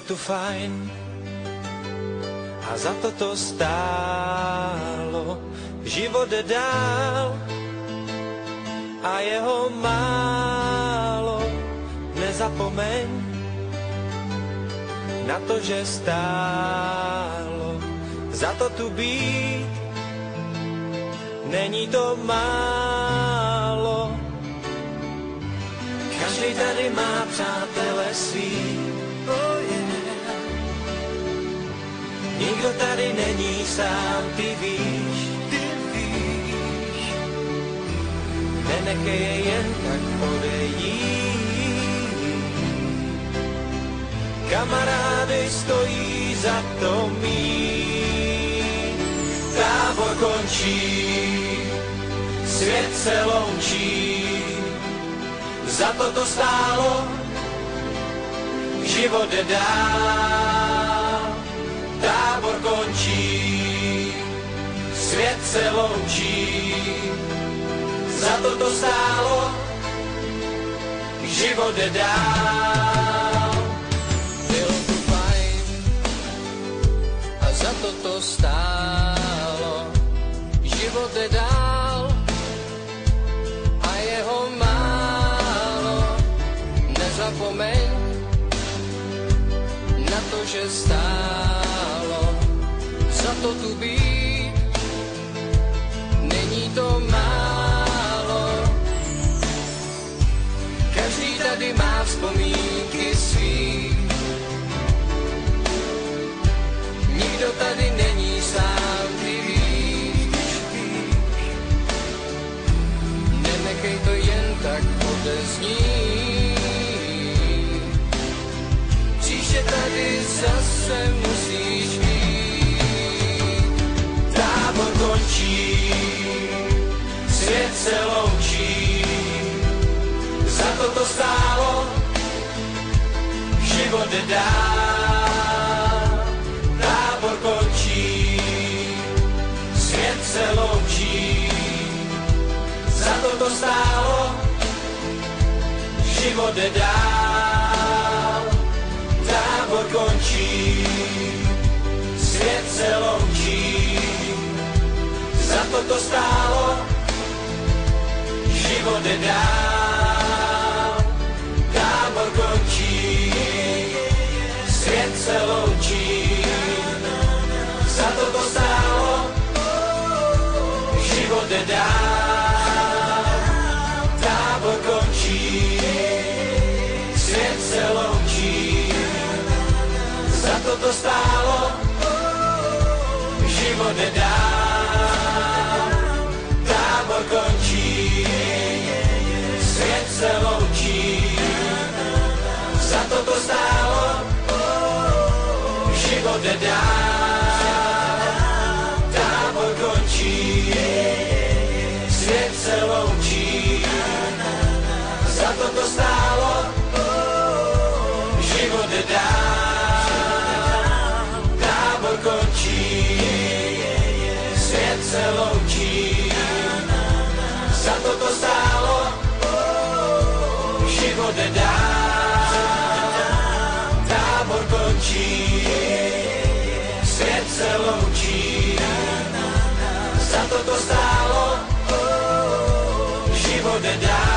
tu fajn a za to stálo. Život dál a jeho málo. Nezapomeň na to, že stálo za to tu být. Není to málo. Každý tady má přátele svý. Oh yeah. Nikdo tady není sám, ty víš. Nenechej je jen tak odejít. Kamarády stojí za to mít. Tábor končí, svět se loučí. Za to stálo, život dál. Tábor končí, svět se loučí. Za to stálo, život dál. Bylo tu fajn a za to stálo, život dál a jeho málo. Nezapomeň na to, že stálo za to tu být. Není to málo. Každý tady má vzpomínky svý. Nikdo tady není sám, ty víš. Nenechej to jen tak odeznít. Příště tady zase musíš být. Tábor končí, svět se loučí. Za to stálo, život dál. Tábor končí, svět se loučí. Za to stálo, život dál. Tábor končí, svět se loučí. Za to stálo, život dál. Tábor končí, svět se loučí. Za to stálo, život dál. Tábor končí, svět se loučí. Za to stálo, život dál. Tábor končí, svět se loučí. Za to stálo, život dál. Tábor končí, svět se loučí. Za to stálo, život dál. Tábor končí, svět se loučí. Za to stálo, život dál. Tábor končí, svět se loučí. Za to stálo, život dál.